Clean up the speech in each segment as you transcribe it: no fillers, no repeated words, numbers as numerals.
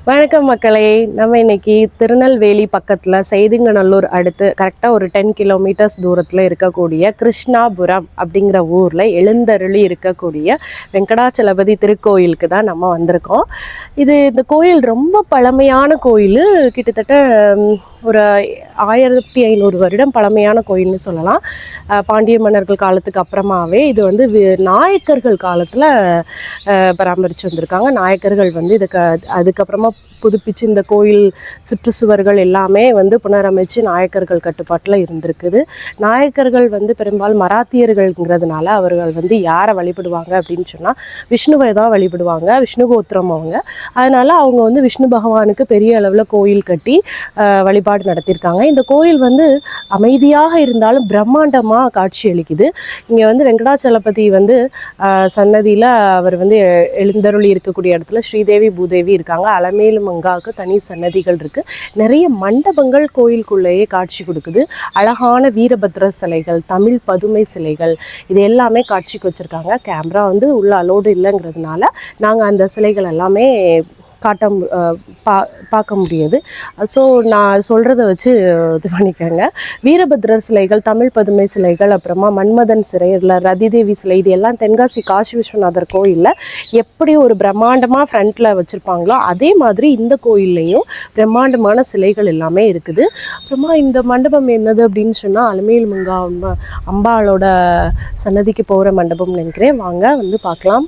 வணக்கம் மக்களே. நம்ம இன்னைக்கு திருநெல்வேலி பக்கத்தில் செய்திங்கநல்லூர் அடுத்து கரெக்டாக ஒரு 10 கிலோமீட்டர்ஸ் தூரத்தில் இருக்கக்கூடிய கிருஷ்ணாபுரம் அப்படிங்கிற ஊரில் எழுந்தருளி இருக்கக்கூடிய வெங்கடாச்சலபதி திருக்கோயிலுக்கு தான் நம்ம வந்திருக்கோம். இந்த கோயில் ரொம்ப பழமையான கோயில். கிட்டத்தட்ட ஒரு 1500 வருடம் பழமையான கோயில்னு சொல்லலாம். பாண்டிய மன்னர்கள் காலத்துக்கு அப்புறமாவே இது வந்து நாயக்கர்கள் காலத்தில் பராமரித்து வந்திருக்காங்க. நாயக்கர்கள் வந்து அதுக்கப்புறமா புதுப்பிச்சு இந்த கோயில் சுற்றுச்சுவர்கள் எல்லாமே வந்து புனரமைச்சு நாயக்கர்கள் கட்டுப்பாட்டில் இருந்திருக்குது. நாயக்கர்கள் வந்து பெரும்பாலும் மராத்தியர்கள்ங்கிறதுனால அவர்கள் வந்து யாரை வழிபடுவாங்க அப்படின்னு சொன்னால் விஷ்ணுவை தான் வழிபடுவாங்க. விஷ்ணு கோத்திரம் அவங்க. அதனால் அவங்க வந்து விஷ்ணு பகவானுக்கு பெரிய அளவில் கோயில் கட்டி வழிபாடு நடத்தியிருக்காங்க. இந்த கோயில் வந்து அமைதியாக இருந்தாலும் பிரம்மாண்டமாக காட்சி அளிக்குது. இங்கே வந்து வெங்கடாச்சலபதி வந்து சன்னதியில் அவர் வந்து எழுந்தருளி இருக்கக்கூடிய இடத்துல ஸ்ரீதேவி பூதேவி இருக்காங்க. அலமேலு மங்காவுக்கு தனி சன்னதிகள் இருக்குது. நிறைய மண்டபங்கள் கோயிலுக்குள்ளேயே காட்சி கொடுக்குது. அழகான வீரபத்ர சிலைகள், தமிழ் பதுமை சிலைகள், இது எல்லாமே காட்சிக்கு வச்சுருக்காங்க. கேமரா வந்து உள்ள அலோடு இல்லைங்கிறதுனால நாங்கள் அந்த சிலைகள் எல்லாமே பார்க்க முடியாது. ஸோ நான் சொல்கிறத வச்சு இது பண்ணிக்கோங்க. வீரபத்ரர் சிலைகள், தமிழ் பதுமை சிலைகள், அப்புறமா மன்மதன் சிலை, இல்லை ரதிதேவி சிலை, இது எல்லாம் தென்காசி காசி விஸ்வநாதர் கோயிலில் எப்படி ஒரு பிரம்மாண்டமாக ஃப்ரண்ட்டில் வச்சுருப்பாங்களோ அதே மாதிரி இந்த கோயில்லையும் பிரம்மாண்டமான சிலைகள் எல்லாமே இருக்குது. அப்புறமா இந்த மண்டபம் என்னது அப்படின்னு சொன்னால் அலமேலு மங்கா அம்பாளோட சன்னதிக்கு போகிற மண்டபம்னு நினைக்கிறேன். வாங்க வந்து பார்க்கலாம்.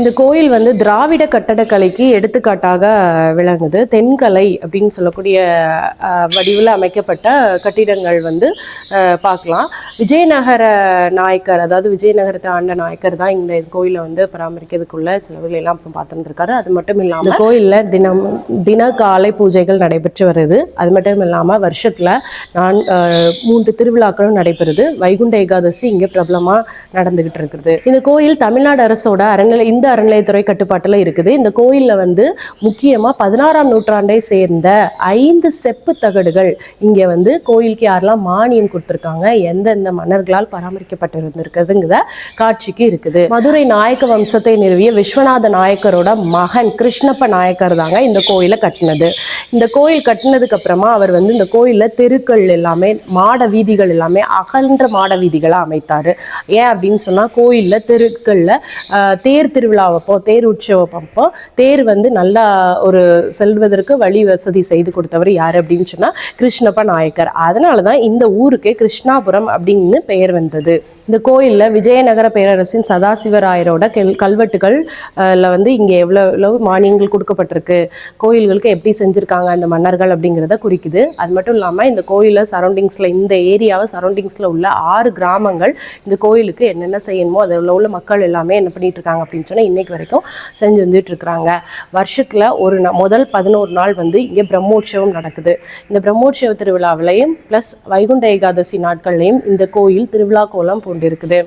இந்த கோயில் வந்து திராவிட கட்டடக்கலைக்கு எடுத்துக்காட்டாக விளங்குது. தென்கலை அப்படின்னு சொல்லக்கூடிய வடிவில் அமைக்கப்பட்ட கட்டிடங்கள் வந்து பார்க்கலாம். விஜயநகர நாயக்கர், அதாவது விஜயநகரத்தை ஆண்ட நாயக்கர் தான் இந்த கோயிலை வந்து பராமரிக்கிறதுக்குள்ள செலவுகள் எல்லாம் பார்த்துருக்காரு. அது மட்டும் இல்லாமல் கோயிலில் தின காலை பூஜைகள் நடைபெற்று வருது. அது மட்டும் இல்லாமல் வருஷத்தில் 3 திருவிழாக்களும் நடைபெறுது. வைகுண்ட ஏகாதசி இங்கே பிரபலமாக நடந்துகிட்டு இருக்குது. இந்த கோயில் தமிழ்நாடு அரசோட அறநிலையத்துறை கட்டுப்பாட்டில் இருக்குது. இந்த கோயிலில் வந்து முக்கியமாக 16ஆம் நூற்றாண்டை சேர்ந்த 5 செப்பு தகடுகள் இங்கே வந்து கோயிலுக்கு யாரெல்லாம் மானியம் கொடுத்துருக்காங்க, எந்தெந்த மன்னர்களால் பராமரிக்கப்பட்டிருந்திருக்குதுங்கிற காட்சிக்கு இருக்குது. மதுரை நாயக்க வம்சத்தை நிறுவிய விஸ்வநாத நாயக்கரோட மகன் கிருஷ்ணப்ப நாயக்கர் தாங்க இந்த கோயிலை கட்டினது. இந்த கோயில் கட்டினதுக்கு அப்புறமா அவர் வந்து இந்த கோயிலில் தெருக்கள் எல்லாமே, மாட வீதிகள் எல்லாமே அகன்ற மாட வீதிகளை அமைத்தார். ஏன் அப்படின்னு சொன்னால் கோயிலில் தெருக்களில் தேர் திருவிழாவப்போ, தேர் உற்சவப்போ தேர் வந்து நல்லா ஒரு செல்வதற்கு வழி வசதி செய்து கொடுத்தவர் யார் அப்படின்னு சொன்னால் கிருஷ்ணப்ப நாயக்கர். அதனால தான் இந்த ஊருக்கே கிருஷ்ணாபுரம் அப்படின்னு பெயர் வந்தது. இந்த கோயிலில் விஜயநகர பேரரசின் சதாசிவராயரோட கல்வெட்டுகள் வந்து இங்கே எவ்வளவு மானியங்கள் கொடுக்கப்பட்டிருக்கு, கோயில்களுக்கு எப்படி செஞ்சுருக்காங்க அந்த மன்னர்கள் அப்படிங்கிறத குறிக்குது. அது மட்டும் இல்லாமல் இந்த கோயிலில் சரௌண்டிங்ஸில், இந்த ஏரியாவை சரௌண்டிங்ஸில் உள்ள 6 கிராமங்கள் இந்த கோயிலுக்கு என்னென்ன செய்யணுமோ அதில் உள்ள மக்கள் எல்லாமே என்ன பண்ணிட்டு இருக்காங்க அப்படின்னு சொன்னால் இன்னைக்கு வரைக்கும் செஞ்சு வந்துட்டு இருக்கிறாங்க. வருஷத்தில் முதல் 11 நாள் வந்து இங்கே பிரம்மோற்சவம் நடக்குது. இந்த பிரம்மோற்சவ திருவிழாவிலையும் ப்ளஸ் வைகுண்ட ஏகாதசி நாட்கள்லையும் இந்த கோயில் திருவிழா கோலம் இருக்குது.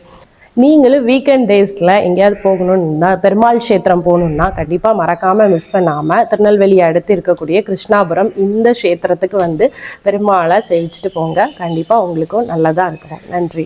நீங்களும் வீக்கெண்ட் டேஸில் எங்கேயாவது போகணும்னா, பெருமாள் க்ஷேத்திரம் போகணுன்னா கண்டிப்பாக மறக்காமல் மிஸ் பண்ணாமல் திருநெல்வேலி அடுத்து இருக்கக்கூடிய கிருஷ்ணாபுரம் இந்த க்ஷேத்திரத்துக்கு வந்து பெருமாளை சேவிச்சுட்டு போங்க. கண்டிப்பாக உங்களுக்கும் நல்லதாக இருக்கும். நன்றி.